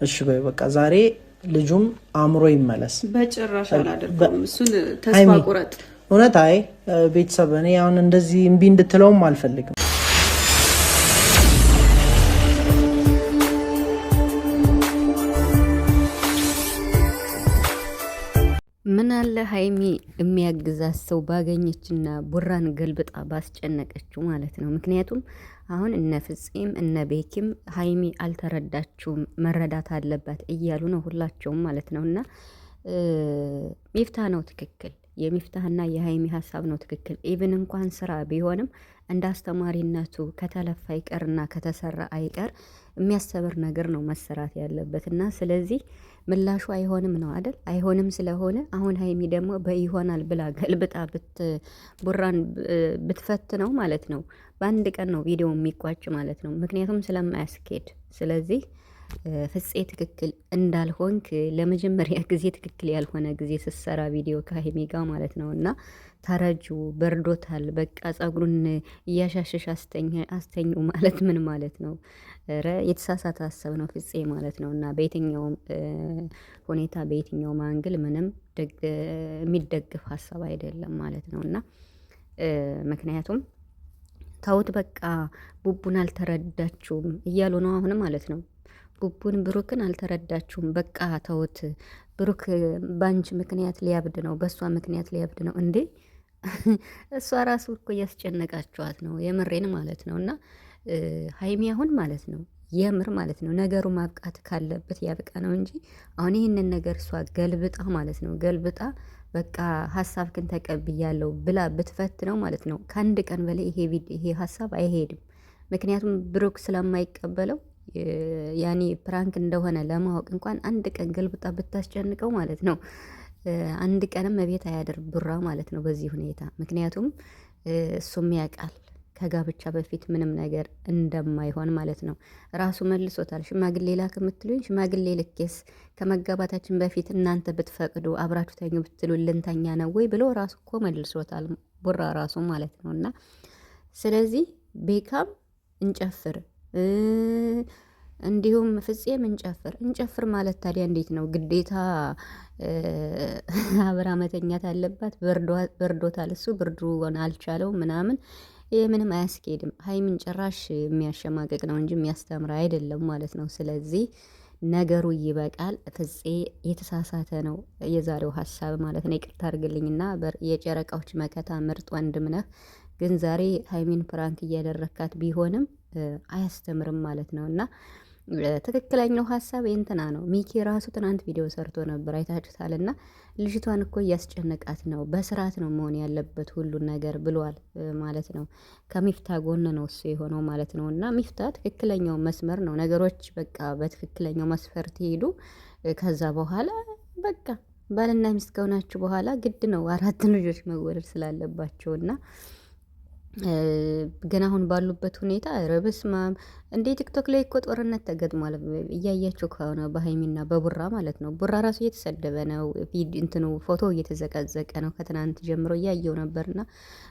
እሺ በይ በቃ ዛሬ ልጁም አእምሮ ይመለስ። በጭራሽ አላደርገውም። እሱን ተስፋ ቁረጥ። እውነት አይ ቤተሰብ እኔ አሁን እንደዚህ እምቢ እንድትለውም አልፈልግም። ምን አለ ሀይሚ የሚያግዛት ሰው ባገኘችና ቡራን ገልብጣ ባስጨነቀችው ማለት ነው። ምክንያቱም አሁን እነ ፍፄም እነ ቤኪም ሀይሚ አልተረዳችውም መረዳት አለባት እያሉ ነው ሁላቸውም ማለት ነው። እና ሚፍታ ነው ትክክል፣ የሚፍታህና የሀይሚ ሀሳብ ነው ትክክል። ኢቭን እንኳን ስራ ቢሆንም እንደ አስተማሪነቱ ከተለፋ አይቀርና ከተሰራ አይቀር የሚያስተምር ነገር ነው መሰራት ያለበት። እና ስለዚህ ምላሹ አይሆንም ነው አይደል? አይሆንም ስለሆነ አሁን ሀይሚ ደግሞ በይሆናል ብላ ገልብጣ ቡራን ብትፈት ነው ማለት ነው። በአንድ ቀን ነው ቪዲዮ የሚቋጭ ማለት ነው። ምክንያቱም ስለማያስኬድ። ስለዚህ ፍፄ ትክክል እንዳልሆንክ ለመጀመሪያ ጊዜ ትክክል ያልሆነ ጊዜ ስትሰራ ቪዲዮ ከሀይሚ ጋር ማለት ነው። እና ተረጁ በርዶታል፣ በቃ ጸጉሩን እያሻሸሽ አስተኙ ማለት ምን ማለት ነው? የተሳሳተ ሀሳብ ነው ፍፄ ማለት ነው። እና በየትኛውም ሁኔታ በየትኛውም አንግል ምንም የሚደግፍ ሀሳብ አይደለም ማለት ነው። እና ምክንያቱም ተውት በቃ ቡቡን አልተረዳችውም እያሉ ነው አሁን ማለት ነው። ቡቡን ብሩክን አልተረዳችሁም፣ በቃ ተውት። ብሩክ ባንቺ ምክንያት ሊያብድ ነው፣ በእሷ ምክንያት ሊያብድ ነው እንዴ? እሷ ራሱ እኮ እያስጨነቃችኋት ነው፣ የምሬን ማለት ነው። እና ሀይሚ አሁን ማለት ነው የምር ማለት ነው ነገሩ ማብቃት ካለበት ያብቃ ነው እንጂ አሁን ይህንን ነገር እሷ ገልብጣ ማለት ነው ገልብጣ በቃ ሀሳብክን ተቀብያለሁ ብላ ብትፈት ነው ማለት ነው። ከአንድ ቀን በላይ ይሄ ሀሳብ አይሄድም። ምክንያቱም ብሩክ ስለማይቀበለው ያኔ ፕራንክ እንደሆነ ለማወቅ እንኳን አንድ ቀን ገልብጣ ብታስጨንቀው ማለት ነው አንድ ቀንም ቤት አያድር ቡራ ማለት ነው በዚህ ሁኔታ። ምክንያቱም እሱም ያውቃል ከጋብቻ በፊት ምንም ነገር እንደማይሆን ማለት ነው። ራሱ መልሶታል። ሽማግሌ ላክ የምትሉኝ ሽማግሌ ልኬስ ከመጋባታችን በፊት እናንተ ብትፈቅዱ አብራችሁ ተኙ ብትሉ ልንተኛ ነው ወይ ብሎ ራሱ እኮ መልሶታል ቡራ ራሱ ማለት ነው። እና ስለዚህ ቤካም እንጨፍር እንዲሁም ፍፄም እንጨፍር ማለት ታዲያ እንዴት ነው? ግዴታ አብራ መተኛት አለባት? በርዶታል፣ እሱ ብርዱን አልቻለው ምናምን። ይህ ምንም አያስኬድም። ሀይሚን ጭራሽ የሚያሸማቀቅ ነው እንጂ የሚያስተምር አይደለም ማለት ነው። ስለዚህ ነገሩ ይበቃል። ፍፄ የተሳሳተ ነው የዛሬው ሀሳብ ማለት ነው። ይቅርታ አድርግልኝና የጨረቃዎች መከታ ምርጥ ወንድም ነህ፣ ግን ዛሬ ሀይሚን ፕራንክ እያደረካት ቢሆንም አያስተምርም ማለት ነው። እና ትክክለኛው ሀሳብ የእንትና ነው። ሚኪ ራሱ ትናንት ቪዲዮ ሰርቶ ነበር አይታችሁታል። እና ልጅቷን እኮ እያስጨነቃት ነው፣ በስርዓት ነው መሆን ያለበት ሁሉን ነገር ብሏል ማለት ነው። ከሚፍታ ጎን ነው እሱ የሆነው ማለት ነው። እና ሚፍታ ትክክለኛው መስመር ነው። ነገሮች በቃ በትክክለኛው መስፈርት ሄዱ። ከዛ በኋላ በቃ ባልና ሚስት ከሆናችሁ በኋላ ግድ ነው 4 ልጆች መወለድ ስላለባቸው እና ግን አሁን ባሉበት ሁኔታ ረብስማም እንዴ ቲክቶክ ላይ እኮ ጦርነት ተገጥሟል። እያያችሁ ከሆነ በሀይሚና በቡራ ማለት ነው። ቡራ ራሱ እየተሰደበ ነው፣ እንትኑ ፎቶ እየተዘቀዘቀ ነው። ከትናንት ጀምሮ እያየው ነበርና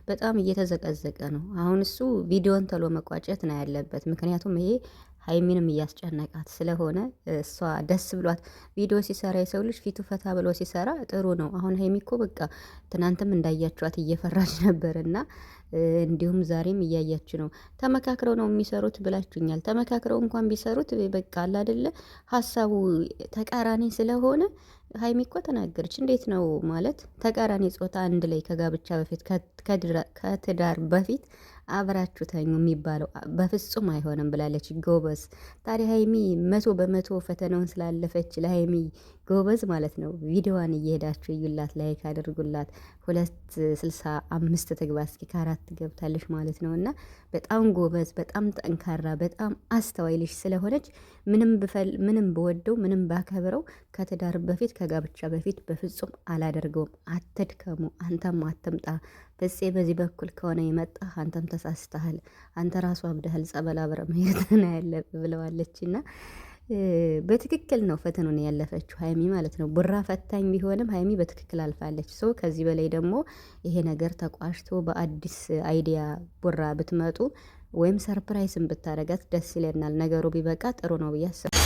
በጣም እየተዘቀዘቀ ነው። አሁን እሱ ቪዲዮን ተሎ መቋጨት ነው ያለበት። ምክንያቱም ይሄ ሀይሚንም እያስጨነቃት ስለሆነ እሷ ደስ ብሏት ቪዲዮ ሲሰራ የሰው ልጅ ፊቱ ፈታ ብሎ ሲሰራ ጥሩ ነው። አሁን ሀይሚ እኮ በቃ ትናንትም እንዳያችኋት እየፈራች ነበርና እንዲሁም ዛሬም እያያች ነው። ተመካክረው ነው የሚሰሩት ብላችሁኛል። ተመካክረው እንኳን ቢሰሩት በቃ አለ አይደለ ሀሳቡ ተቃራኒ ስለሆነ ሀይሚ እኮ ተናገረች። እንዴት ነው ማለት ተቃራኒ ጾታ አንድ ላይ ከጋብቻ በፊት ከትዳር በፊት አብራችሁ ተኙ የሚባለው በፍጹም አይሆንም ብላለች። ጎበዝ። ታዲያ ሀይሚ 100% ፈተናውን ስላለፈች ለሀይሚ ጎበዝ ማለት ነው። ቪዲዮዋን እየሄዳችሁ እዩላት፣ ላይክ አድርጉላት። 265 ትግባ እስኪ፣ ከ4 ገብታለች ማለት ነው። እና በጣም ጎበዝ፣ በጣም ጠንካራ፣ በጣም አስተዋይ ልጅ ስለሆነች ምንም በወደው ምንም ባከብረው ከትዳር በፊት ከጋብቻ በፊት በፍጹም አላደርገውም። አትድከሙ፣ አንተም አትምጣ። ፍፄ በዚህ በኩል ከሆነ የመጣ አንተም ተሳስተሃል፣ አንተ ራሱ አብደሃል፣ ጸበል አብረ መሄድ ነው ያለብህ ብለዋለች። እና በትክክል ነው ፈተናውን ያለፈችው ሀይሚ ማለት ነው። ቡራ ፈታኝ ቢሆንም ሀይሚ በትክክል አልፋለች። ሰው ከዚህ በላይ ደግሞ ይሄ ነገር ተቋሽቶ በአዲስ አይዲያ ቡራ ብትመጡ ወይም ሰርፕራይዝን ብታረጋት ደስ ይለናል። ነገሩ ቢበቃ ጥሩ ነው ብዬ አስባለሁ።